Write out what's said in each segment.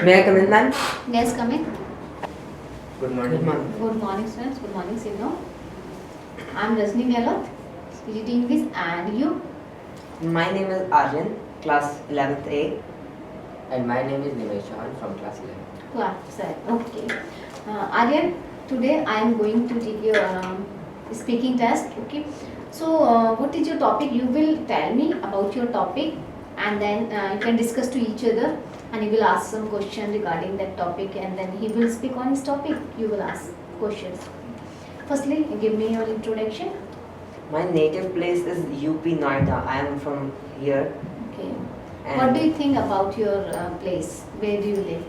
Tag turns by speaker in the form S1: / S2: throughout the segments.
S1: May I come in, ma'am?
S2: Yes, come in.
S3: Good morning.
S1: Good morning.
S2: Good morning, students. Good morning, Sino. I'm Rajni Gehlot, leading this, and you?
S1: My name is Aryan, class 11th A.
S3: And my name is Nimeshan from class 11.
S2: Class, okay. Aryan, today I am going to take your speaking test. Okay. So, what is your topic? You will tell me about your topic, and then you can discuss to each other, and you will ask some question regarding that topic, and then he will speak on his topic. You will ask questions. Firstly, give me your introduction.
S1: My native place is UP Noida. I am from here.
S2: Okay.
S1: And
S2: What do you think about your place? Where do you live?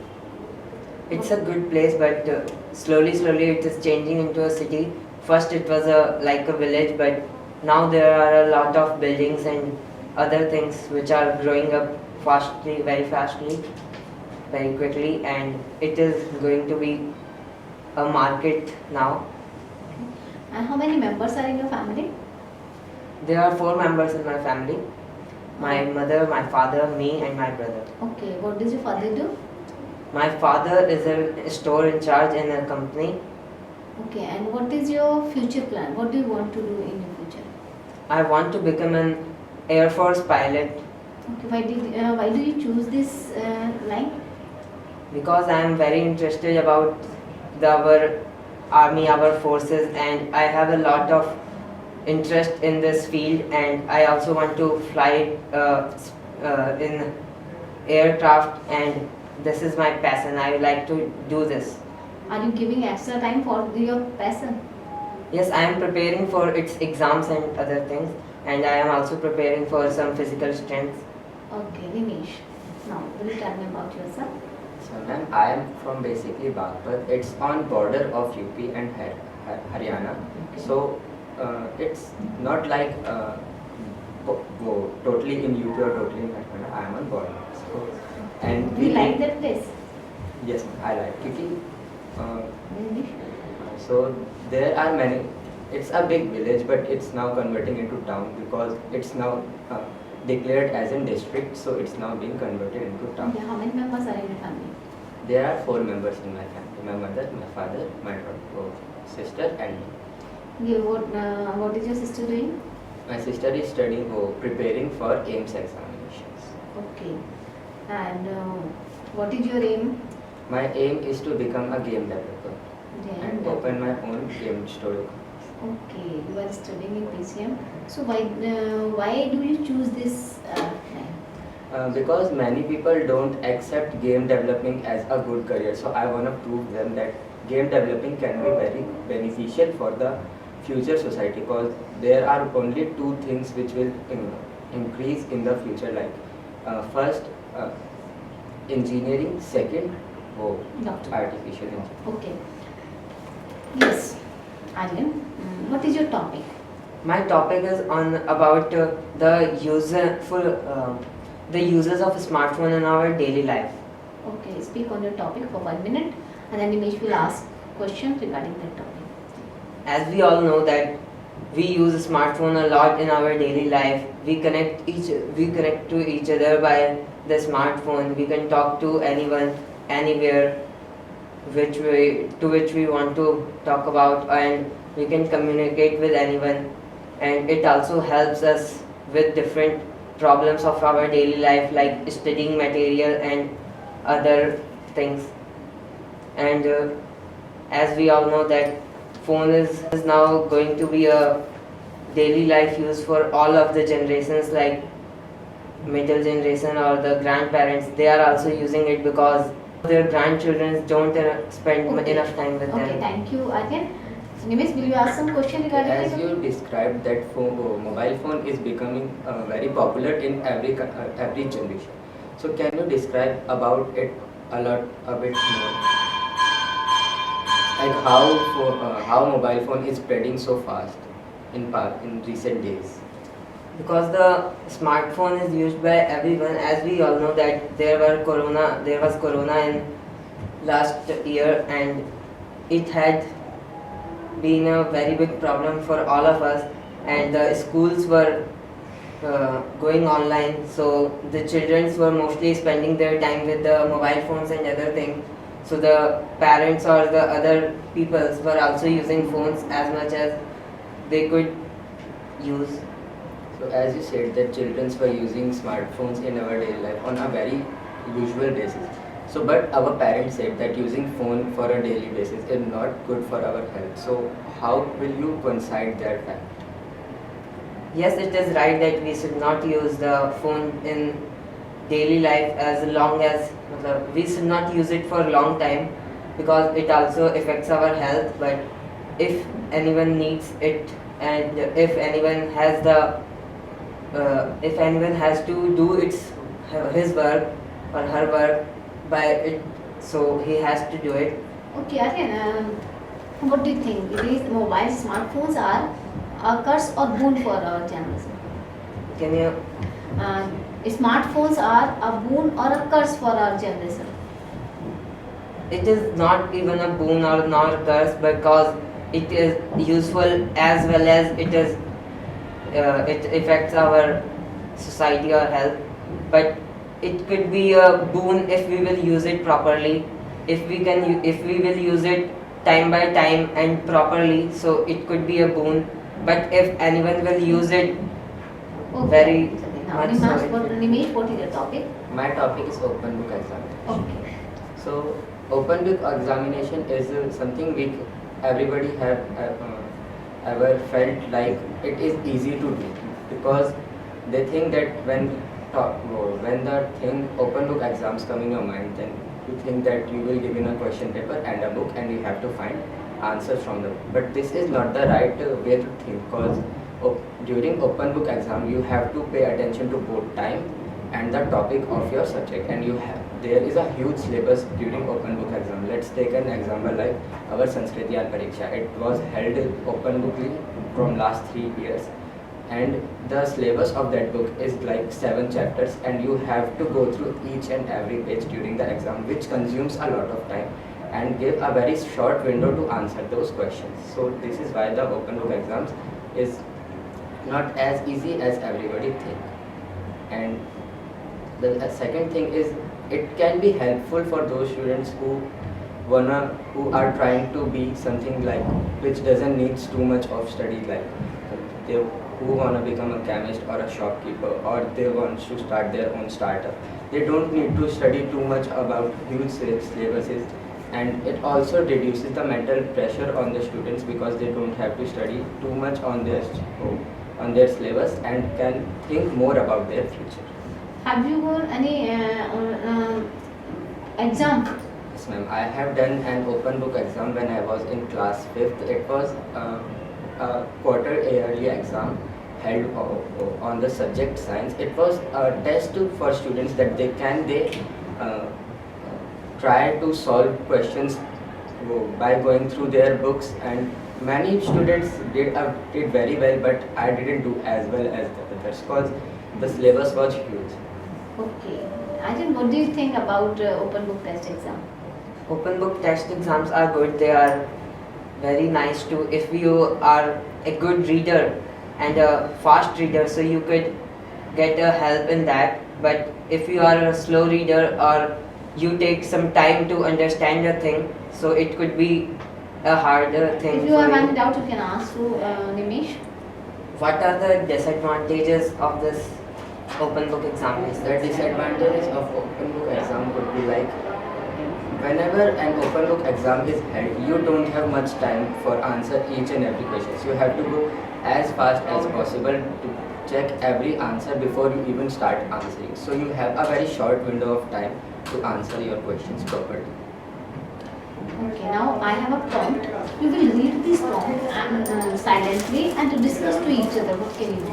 S1: It's a good place, but slowly it is changing into a city. First it was like a village, but now there are a lot of buildings and other things which are growing up very fastly, very quickly, and it is going to be a market now.
S2: And how many members are in your family?
S1: There are 4 members in my family. My mother, my father, me and my brother.
S2: Okay. What does your father do?
S1: My father is a store in charge in a company.
S2: Okay. And what is your future plan? What do you want to do in your future?
S1: I want to become an Air Force pilot
S2: Okay. Why do you choose this line?
S1: because I am very interested about our army, our forces, and I have a lot of interest in this field, and I also want to fly in aircraft, and this is my passion. I like to do this.
S2: Are you giving extra time for your passion?
S1: Yes, I am preparing for its exams and other things, and I am also preparing for some physical strength.
S2: Okay, Nimesh. Now, will you tell me about yourself?
S3: So ma'am, I am from basically Bagpat. It's on border of UP and Haryana.
S2: Okay.
S3: So it's not like go totally in UP or totally in Haryana. I am on border. So, and
S2: Do you like that place?
S3: Yes, ma'am, I like. Because,
S2: Nimesh?
S3: so there are many. It's a big village, but it's now converting into town because it's now declared as a district. So it's now being converted into town.
S2: Okay, how many members are in your family?
S3: There are 4 members in my family: my mother, my father, my sister, and me.
S2: Okay, what is your sister doing?
S3: My sister is studying, preparing for AIMS examinations.
S2: Okay. And what is your aim?
S3: My aim is to become a game developer
S2: Yeah,
S3: and open my own game studio.
S2: Okay, you are studying in PCM. So why do you choose this line?
S3: Because many people don't accept game developing as a good career. So I want to prove them that game developing can be very beneficial for the future society, because there are only 2 things which will increase in the future, like first engineering, second
S2: Doctor.
S3: artificial intelligence.
S2: Okay. Yes. Aryan, what is your topic?
S1: My topic is on about the uses of smartphone in our daily life.
S2: Okay, speak on your topic for 1 minute, and then Nimesh will ask questions regarding that topic.
S1: As we all know that we use a smartphone a lot in our daily life. We connect to each other by the smartphone. We can talk to anyone, anywhere, which we want to talk about, and we can communicate with anyone. And it also helps us with different problems of our daily life, like studying material and other things. And as we all know that phone is now going to be a daily life use for all of the generations, like middle generation or the grandparents. They are also using it because their grandchildren don't spend enough time with
S2: Okay,
S1: them.
S2: thank you, Aryan. So, Nimesh, will you ask some question regarding
S3: As
S2: that?
S3: you described that mobile phone is becoming very popular in every generation. So can you describe about it a bit more? Like how mobile phone is spreading so fast in recent days?
S1: Because the smartphone is used by everyone. As we all know that there was corona in last year, and it had been a very big problem for all of us, and the schools were going online, so the children were mostly spending their time with the mobile phones and other things. So the parents or the other peoples were also using phones as much as they could use.
S3: So as you said that children were using smartphones in our daily life on a very usual basis. So but our parents said that using phone for a daily basis is not good for our health. So how will you coincide that fact?
S1: Yes, it is right that we should not use the phone in daily life as long as we should not use it for a long time, because it also affects our health. But if anyone needs it, and if anyone has to do his work or her work by it, so he has to do it.
S2: Okay, Aryan, what do you think? These mobile smartphones are a curse or boon for our generation?
S1: Can you?
S2: Smartphones are a boon or a curse for our generation?
S1: It is not even a boon or not a curse, because it is useful as well as it affects our society or health. But it could be a boon if we will use it properly. If we will use it time by time and properly, so it could be a boon. But if anyone will use it very
S2: Now,
S1: much, so
S2: Nimesh, what is your topic?
S3: My topic is open book examination.
S2: Okay.
S3: So open book examination is something everybody have ever felt like it is easy to do, because they think that when the thing open book exams come in your mind, then you think that you will give in a question paper and a book and you have to find answers from the book. But this is not the right way to think, because during open book exam you have to pay attention to both time and the topic of your subject, and there is a huge syllabus during open book exam. Let's take an example like our Sanskrit Yan Pariksha. It was held open bookly from last 3 years, and the syllabus of that book is like 7 chapters, and you have to go through each and every page during the exam, which consumes a lot of time and give a very short window to answer those questions. So this is why the open book exams is not as easy as everybody think. And the second thing is, it can be helpful for those students who are trying to be something like which doesn't need too much of study, like who wanna become a chemist or a shopkeeper, or they want to start their own startup. They don't need to study too much about huge syllabuses, and it also reduces the mental pressure on the students, because they don't have to study too much on their syllabus and can think more about their future.
S2: Have you got any exam?
S3: Yes, ma'am. I have done an open book exam when I was in class 5th. It was a quarter yearly exam held on the subject science. It was a test for students that they try to solve questions by going through their books, and many students did very well, but I didn't do as well as the others because the syllabus was huge.
S2: Okay. Aryan, what do you think about open book test exam?
S1: Open book test exams are good. They are very nice too if you are a good reader and a fast reader, so you could get a help in that. But if you are a slow reader or you take some time to understand a thing, so it could be a harder thing.
S2: If you have any doubt, you can ask to Nimesh.
S1: What are the disadvantages of this open book examination?
S3: The disadvantages of open book exam would be like, whenever an open book exam is held, you don't have much time for answer each and every question. So you have to go as fast as possible to check every answer before you even start answering. So you have a very short window of time to answer your questions properly.
S2: Okay, now I have a prompt. You will read this prompt and silently and to discuss to each other. What can you do?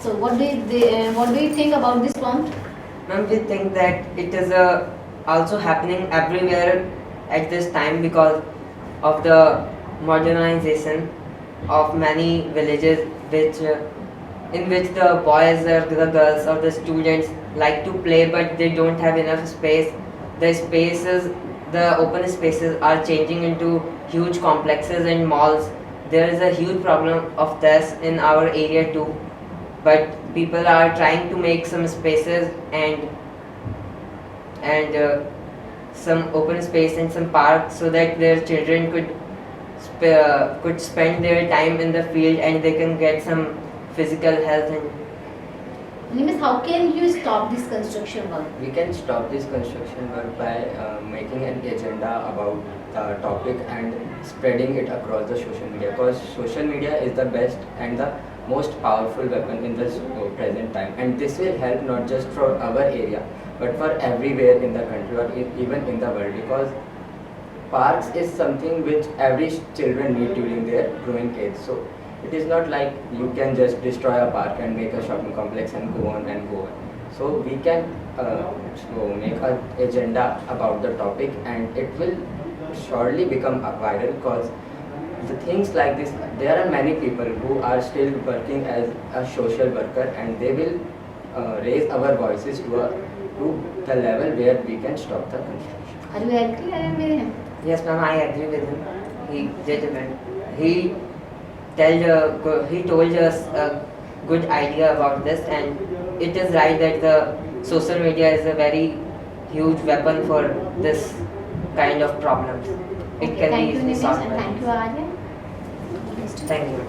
S2: So what do you think about this prompt?
S1: Ma'am, we think that it is also happening everywhere at this time because of the modernization. of many villages which in which the boys or the girls or the students like to play but they don't have enough space. The spaces, the open spaces are changing into huge complexes and malls. There is a huge problem of this in our area too, but people are trying to make some spaces and some open space and some parks so that their children could spend their time in the field and they can get some physical health. And
S2: Nimis, how can you stop this construction work?
S3: We can stop this construction work by making an agenda about the topic and spreading it across the social media, because social media is the best and the most powerful weapon in this present time, and this will help not just for our area but for everywhere in the country or even in the world, because parks is something which every children need during their growing age. So it is not like you can just destroy a park and make a shopping complex and go on and go on. So we can make an agenda about the topic, and it will surely become viral, because the things like this, there are many people who are still working as a social worker, and they will raise our voices to the level where we can stop the construction.
S2: Are you agree, Aryan, with him?
S1: yes, ma'am, I agree with him. He did it. He he told us a good idea about this, and it is right that the social media is a very huge weapon for this kind of problems. It
S2: Okay,
S1: can
S2: thank you,
S1: be
S2: Nimis,
S1: solved
S2: and
S1: by
S2: thank
S1: this.
S2: you, Aryan.
S1: Thank you.